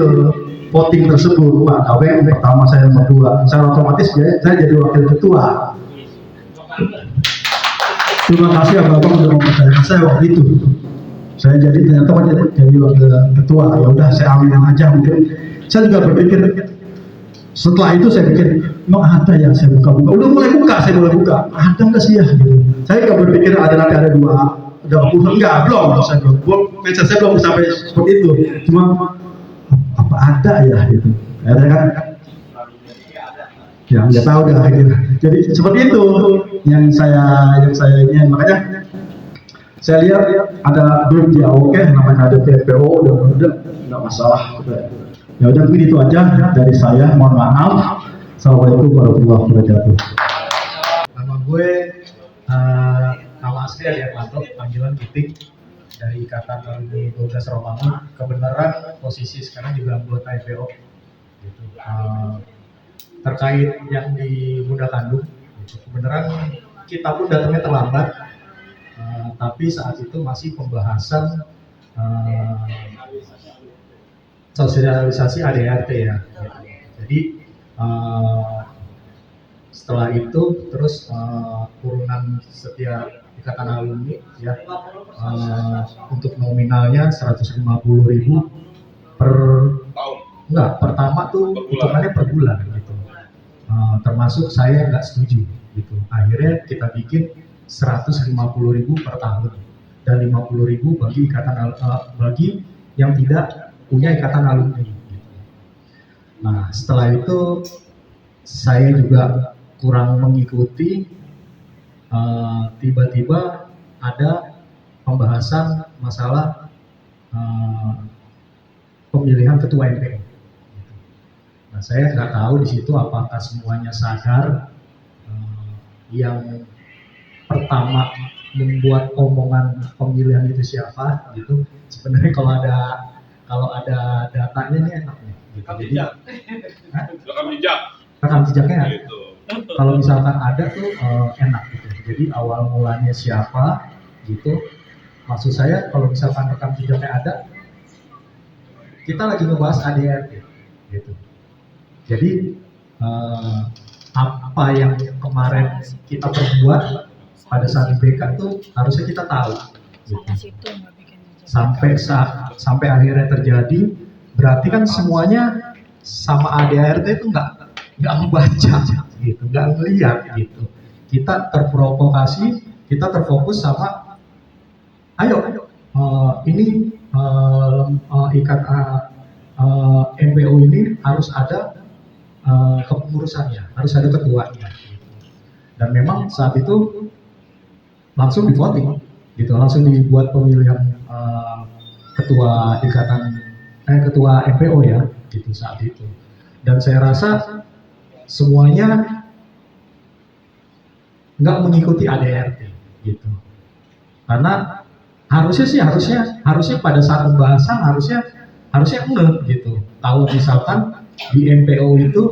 voting tersebut. Pak KW pertama saya nomor 2. Secara otomatis saya jadi wakil ketua. Terima kasih abang sudah mempercayakan saya waktu itu. Saya ternyata jadi wakil ketua. Ya udah saya aminin aja. Mungkin saya juga berpikir setelah itu saya pikir emang ada ya, saya buka. Udah mulai buka, ada nggak sih ya? Gitu. Saya nggak berpikir nanti ada 2 enggak, belum. Saya belum sampai seperti itu. Cuma apa ada ya gitu. Ada kan? Ya nggak tahu dah gitu. Jadi seperti itu yang saya ingin. Makanya saya lihat ada grup ya, oke, namanya ada PPO, udah nggak masalah. Ya udah mungkin itu aja dari saya. Mohon maaf. Assalamualaikum warahmatullahi wabarakatuh. Nama gue nama asli Arianto, panggilan Giting, dari Ikatan Alumni 12 Romangun. Kebenaran posisi sekarang juga anggota MPO. Gitu. Terkait yang di Bunda Kandung, gitu. Kebenaran kita pun datangnya terlambat, tapi saat itu masih pembahasan sosialisasi ADRT ya. Gitu. Jadi setelah itu terus turunan setiap ikatan alumni ya, untuk nominalnya 150.000 per tahun. Enggak, pertama tuh hitungannya per bulan gitu. Termasuk saya nggak setuju gitu. Akhirnya kita bikin 150.000 per tahun dan 50.000 bagi bagi yang tidak punya ikatan alumni gitu. Nah, setelah itu saya juga kurang mengikuti, tiba-tiba ada pembahasan masalah pemilihan ketua MPO. Nah, saya nggak tahu di situ apakah semuanya sadar. Yang pertama membuat omongan pemilihan itu siapa gitu. Sebenarnya kalau ada datanya ini enak nih. Gitu. Jadi rekam jejaknya gitu. Kalau misalkan ada tuh enak gitu. Jadi awal mulanya siapa gitu. Maksud saya kalau misalkan rekam jejaknya ada, kita lagi ngebahas ADRT gitu. Jadi apa yang kemarin kita perbuat pada saat di BK tuh harusnya kita tahu gitu. Sampai akhirnya terjadi, berarti kan semuanya sama ADRT itu nggak membaca gitu, nggak melihat gitu. kita terprovokasi, kita terfokus sama ayo ini MPO ini harus ada kepengurusannya, harus ada ketuanya. Dan memang saat itu langsung di voting, gitu, langsung dibuat pemilihan ketua ketua MPO ya, gitu saat itu. Dan saya rasa semuanya nggak mengikuti ADRT, gitu. Karena harusnya pada saat pembahasan harusnya enggak, gitu. Kalau misalkan di MPO itu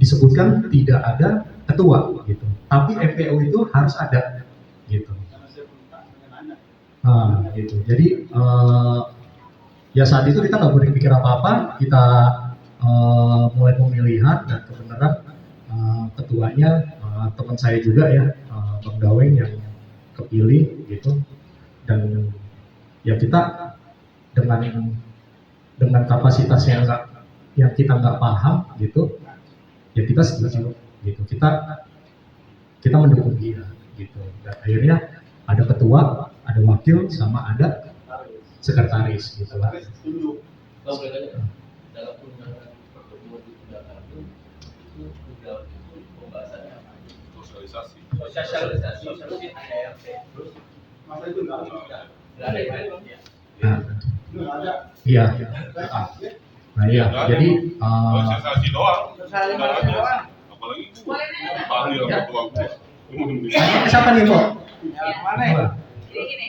disebutkan tidak ada ketua, gitu. Tapi MPO itu harus ada, gitu. Gitu. Jadi ya saat itu kita nggak berpikir apa-apa, kita mulai pemilihan dan kebenaran ketuanya teman saya juga ya, Bang Daweng yang kepilih, gitu. Dan ya kita dengan kapasitas yang kita nggak paham, gitu, ya kita setuju, gitu. Kita mendukung dia, gitu. Dan akhirnya ada ketua, ada wakil, sama ada sekretaris, gitu lah. Dalam undangan pertemuan di undangan itu udah pembahasannya apa? Sosialisasi ADRT. Terus masa itu nggak ada ya? Iya. Nah iya, jadi sosialisasi doang. Apalagi panggil ketua gua. siapa nih, Pak? Mana ya? Jadi gini,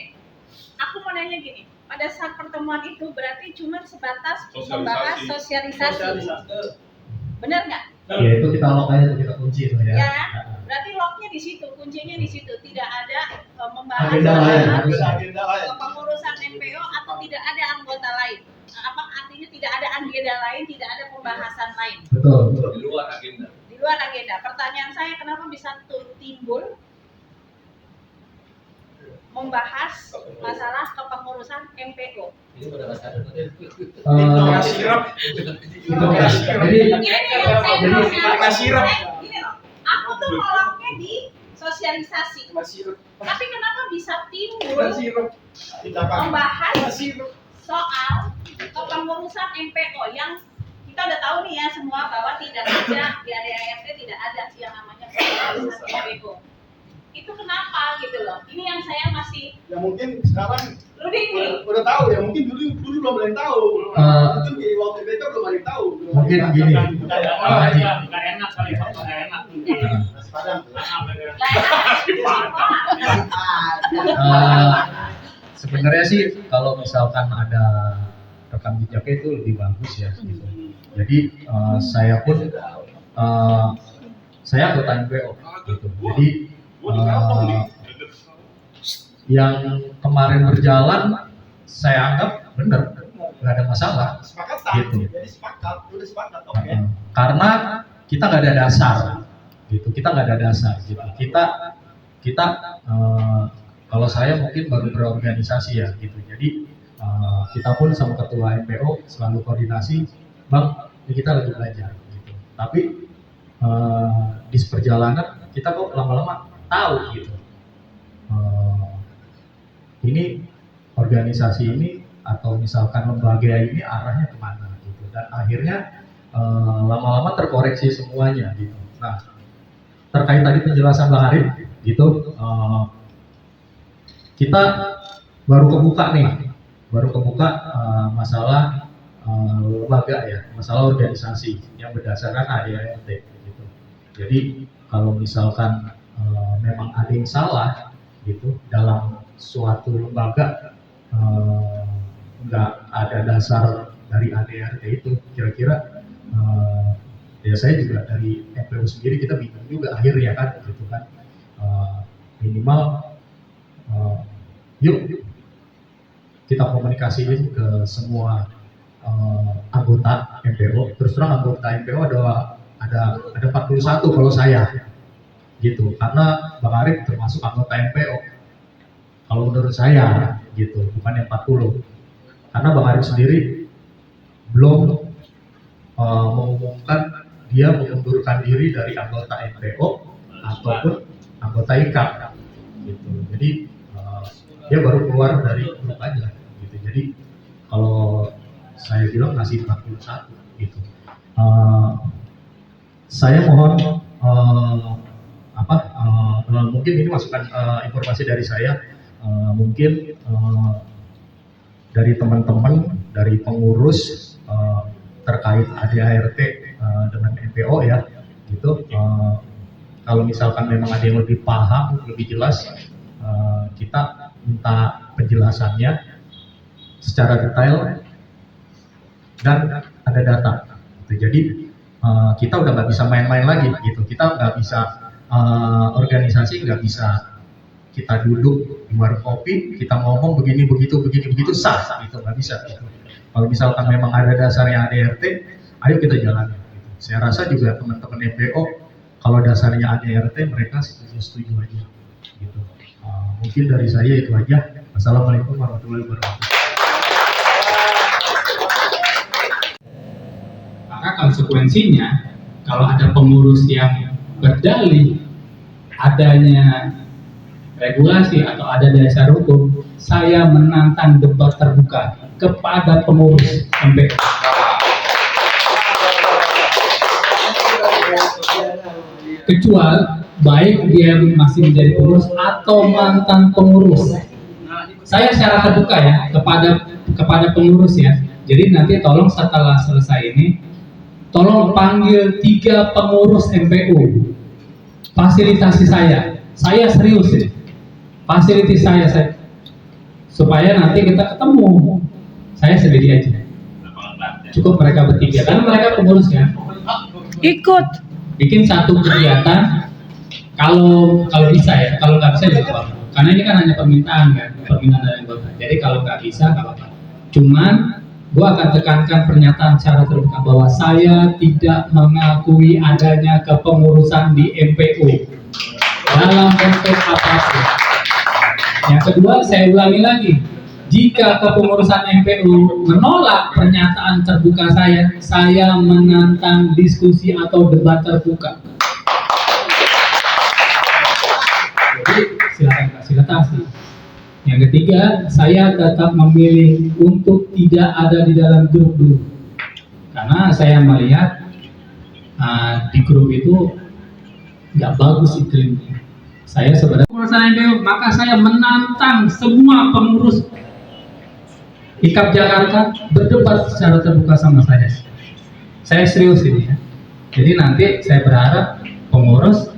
aku mau nanya gini, pada saat pertemuan itu berarti cuma sebatas membahas sosialisasi. Benar nggak? Ya itu kita lock aja, kita kunci itu ya. Ya, berarti locknya di situ, kuncinya di situ. Tidak ada membahas agenda lain. kepengurusan MPO atau tidak ada anggota lain. Apa artinya tidak ada agenda lain, tidak ada pembahasan lain? Betul. Di luar agenda. Di luar agenda. Pertanyaan saya, kenapa bisa timbul membahas masalah kepengurusan MPO? Ini pada dasarnya aku tuh ngoloknya di sosialisasi. Tapi kenapa bisa timbul membahas soal kepengurusan MPO yang kita udah tahu nih ya semua bahwa tidak ada di ADART, tidak ada yang namanya sosialisasi MPO. Itu kenapa gitu loh? Ini yang saya masih. Ya mungkin sekarang udah tahu ya, mungkin dulu belum ada yang tahu. Mungkin di waktu BK belum ada yang tahu. Mungkin gini. Nggak enak kali, nggak enak. Sebenarnya sih kalau misalkan ada rekam jejaknya itu lebih bagus ya, gitu. Jadi saya pun saya anggota MPO, gitu. Jadi yang kemarin berjalan saya anggap benar, nggak ada masalah, gitu. Jadi udah sepakat, oke. Karena kita nggak ada dasar, gitu. Kita nggak ada dasar, gitu. Kita kalau saya mungkin baru berorganisasi ya, gitu. Jadi kita pun sama ketua MPO selalu koordinasi, Bang, ini kita lagi belajar, gitu. Tapi di perjalanan kita kok lama-lama tahu, gitu. Ini organisasi ini atau misalkan lembaga ini arahnya kemana, gitu. Dan akhirnya lama-lama terkoreksi semuanya, gitu. Nah, terkait tadi penjelasan Bang Arif, gitu, kita baru kebuka masalah lembaga ya, masalah organisasi yang berdasarkan ADART, gitu. Jadi kalau misalkan memang ada yang salah, gitu, dalam suatu lembaga nggak ada dasar dari ADART itu, kira-kira ya saya juga dari MPO sendiri kita bingung juga akhirnya kan, gitu kan. Minimal yuk kita komunikasiin ke semua anggota MPO. Terus terang anggota MPO ada 41 kalau saya, gitu. Karena Bang Arif termasuk anggota MPO. Kalau menurut saya, gitu, bukan yang 40. Karena Bang Arif sendiri belum mengumumkan dia mengundurkan diri dari anggota MPO ataupun anggota IKAP gitu. Jadi dia baru keluar dari grup aja gitu. Jadi kalau saya bilang masih 41 gitu. Saya mohon mungkin ini masukan informasi dari saya, mungkin dari teman-teman, dari pengurus terkait ADART dengan MPO ya, gitu. Kalau misalkan memang ada yang lebih paham, lebih jelas, kita minta penjelasannya secara detail dan ada data. Gitu. Jadi kita udah nggak bisa main-main lagi, gitu. Kita nggak bisa organisasi nggak bisa kita duduk di warung kopi, kita ngomong begini begitu sah, gitu nggak bisa. Gitu. Kalau misalkan memang ada dasarnya ADRT, ayo kita jalan. Gitu. Saya rasa juga teman-teman MPO kalau dasarnya ADRT mereka setuju aja. Gitu. Mungkin dari saya itu aja. Wassalamualaikum warahmatullahi wabarakatuh. Maka konsekuensinya kalau ada pengurus yang berdalih adanya regulasi atau ada dasar hukum, saya menantang debat terbuka kepada pengurus MPO. Kecuali baik dia masih menjadi pengurus atau mantan pengurus. Saya secara terbuka ya kepada pengurus ya. Jadi nanti tolong setelah selesai ini, tolong panggil 3 pengurus MPU. Fasilitasi saya serius ini. Fasilitasi saya supaya nanti kita ketemu. Saya sendiri aja. Cukup mereka bertiga, karena mereka pengurus ya. Ikut. Bikin satu kegiatan. Kalau bisa ya, kalau nggak bisa juga apa. Karena ini kan hanya permintaan kan, permintaan dari anggota. Jadi kalau nggak bisa nggak apa-apa. Cuman gua akan tekankan pernyataan secara terbuka bahwa saya tidak mengakui adanya kepengurusan di MPU dalam bentuk apapun. Yang kedua, saya ulangi lagi, jika kepengurusan MPU menolak pernyataan terbuka saya menantang diskusi atau debat terbuka. Jadi silakan fasilitasi. Yang ketiga, saya tetap memilih untuk tidak ada di dalam grup dulu, karena saya melihat di grup itu nggak bagus iklimnya. Saya sebenarnya pengurusan MPU, maka saya menantang semua pengurus IKAP Jakarta berdebat secara terbuka sama saya. Saya serius ini ya. Jadi nanti saya berharap pengurus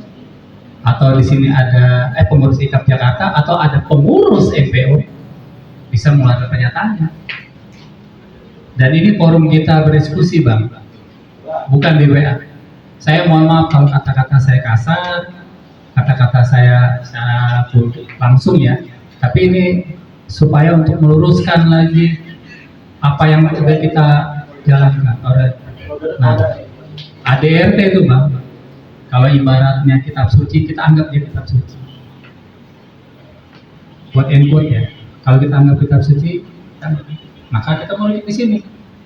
atau di sini ada pengurus IKAP Jakarta atau ada pengurus MPO bisa mengeluarkan pernyataannya. Dan ini forum kita berdiskusi Bang, bukan di WA. Saya mohon maaf kalau kata-kata saya kasar, kata-kata saya secara langsung ya, tapi ini supaya untuk meluruskan lagi apa yang sudah kita jalankan. Nah, ADRT itu Bang, kalau ibaratnya kitab suci, kita anggap dia kitab suci. Quote and quote ya, kalau kita anggap kitab suci, maka kita merujuk di sini.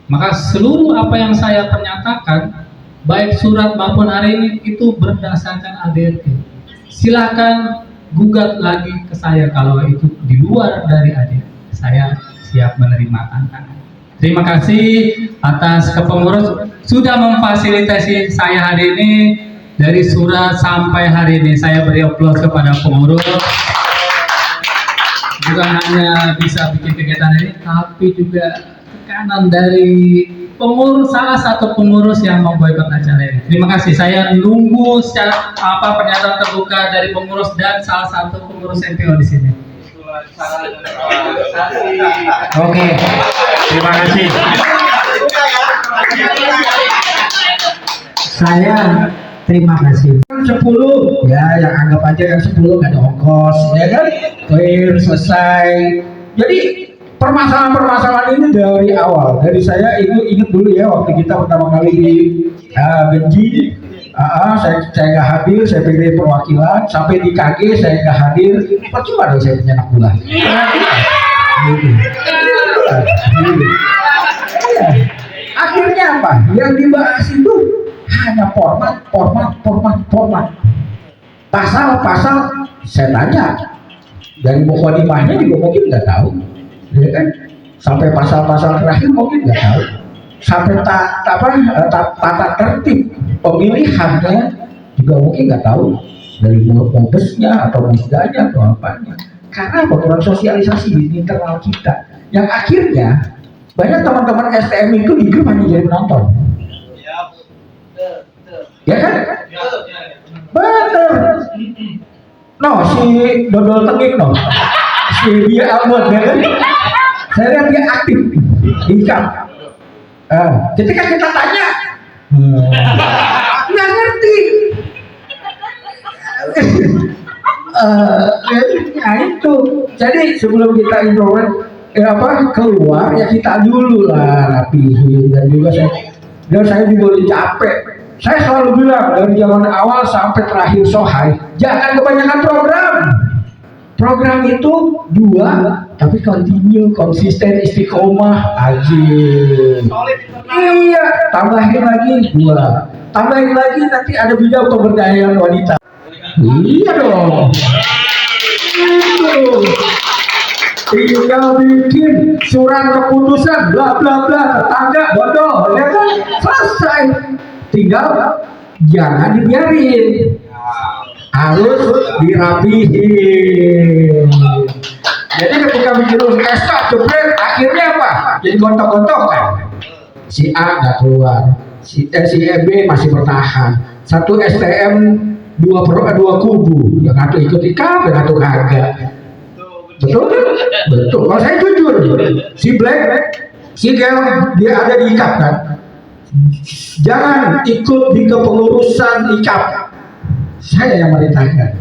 Maka seluruh apa yang saya pernyatakan, baik surat maupun hari ini itu berdasarkan ADRT. Silakan gugat lagi ke saya kalau itu di luar dari ADRT. Saya siap menerima tantangan. Terima kasih atas kepengurus sudah memfasilitasi saya hari ini. Dari surat sampai hari ini saya beri aplaus kepada pengurus. Bukan hanya bisa bikin kegiatan ini, tapi juga tekanan dari pengurus, salah satu pengurus yang memboikot acara ini. Terima kasih. Saya nunggu secara pernyataan terbuka dari pengurus dan salah satu pengurus MPO di sini. Oke, terima kasih. Saya terima kasih. 10 ya, yang anggap aja yang 10 nggak ada ongkos, ya kan? Clear, selesai. Jadi permasalahan-permasalahan ini dari awal. Dari saya ingat dulu ya waktu kita pertama kali di Genji, saya nggak hadir, saya pilih perwakilan. Sampai di KG saya nggak hadir. Percuma dong saya punya anak buah. Akhirnya apa? Yang dibahas itu hanya format. pasal-pasal saya tanya dari mukadimahnya juga mungkin nggak tahu, ya kan? Sampai pasal-pasal terakhir mungkin nggak tahu, sampai tata tertib pemilihannya juga mungkin nggak tahu, dari mubesnya atau musdanya atau apanya. Karena kurang sosialisasi di internal kita, yang akhirnya banyak teman-teman STM itu di grup hanya jadi penonton. Ya kan? Betul. No, si Dodol Tengik no, si dia Albert, ya kan? Saya lihat dia aktif di IKAP. Ketika kita tanya, nggak ngerti. Ya itu. Jadi sebelum kita introvert, keluar ya kita dulu lah rapihin. Dan juga saya juga udah capek. Saya selalu bilang dari zaman awal sampai terakhir Sohai, jangan kebanyakan program. Program itu 2, tapi continue, konsisten, istiqomah, ajib. Iya, tambahin lagi 2, tambahin lagi nanti ada bidang pemberdayaan wanita. Iya dong. Itu. Tinggal bikin surat keputusan, bla bla bla, tetangga bodoh, ya kan? Selesai. Tinggal jangan dibiarin, harus dirapihin. Jadi ketika bikin SK jebret, akhirnya apa? Jadi gontok-gontokan. Si A nggak keluar, si B masih bertahan. Satu STM dua kubu, yang satu ikut IKAP, yang satu kagak. Betul? Betul. Kalau saya jujur, si Black, si Gel, dia ada di IKAP kan? Jangan ikut di kepengurusan IKAP. Saya yang merintahkan.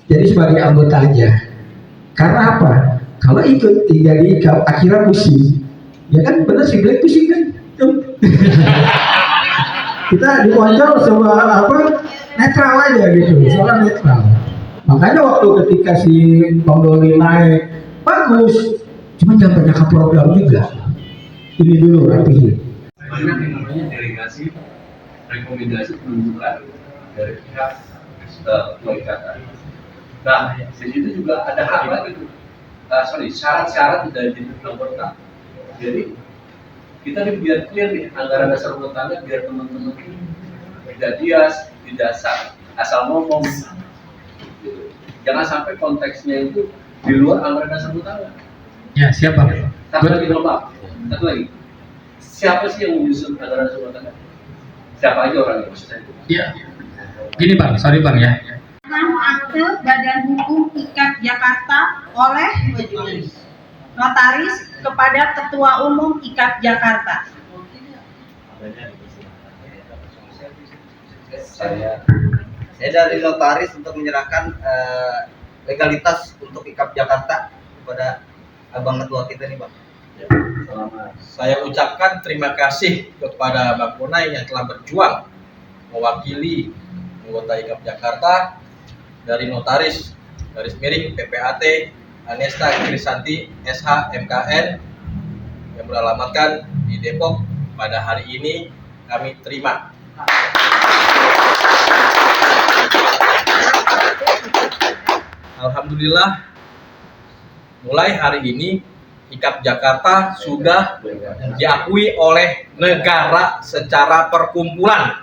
Jadi sebagai anggota aja. Karena apa? Kalau ikut tinggal di IKAP, akhirnya pusing. Ya kan? Benar si Black pusing kan? Kita diwajal sama netral aja gitu. Soalnya netral. Makanya waktu ketika si Bang Doli naik, bagus. Cuma jangan banyak program juga. Ini dulu rapihin. Banyak yang namanya delegasi rekomendasi penunjukan dari pihak ketua. Nah, di situ juga ada hak lagi tuh. Syarat-syarat dari anggota. Jadi kita biar clear nih anggaran dasar rumah tangga biar teman-teman tidak bias, tidak asal ngomong. Jangan sampai konteksnya itu di luar anggaran dasar rumah tangga. Ya, siapa? Satu lagi. Siapa sih yang menyusun anggaran dasar rumah tangga? Siapa aja orangnya maksud saya? Iya. Gini Bang, sorry Bang ya. Akte Badan Hukum IKAP Jakarta oleh notaris kepada Ketua Umum IKAP Jakarta. Saya dari notaris untuk menyerahkan legalitas untuk IKAP Jakarta kepada abang ketua kita nih Bang. Saya ucapkan terima kasih kepada Bang Ponai yang telah berjuang mewakili anggota IKAP Jakarta dari notaris garis miring PPAT Anesta Krisanti SH MKN yang beralamatkan di Depok pada hari ini kami terima. Alhamdulillah mulai hari ini IKAP Jakarta sudah diakui oleh negara secara perkumpulan.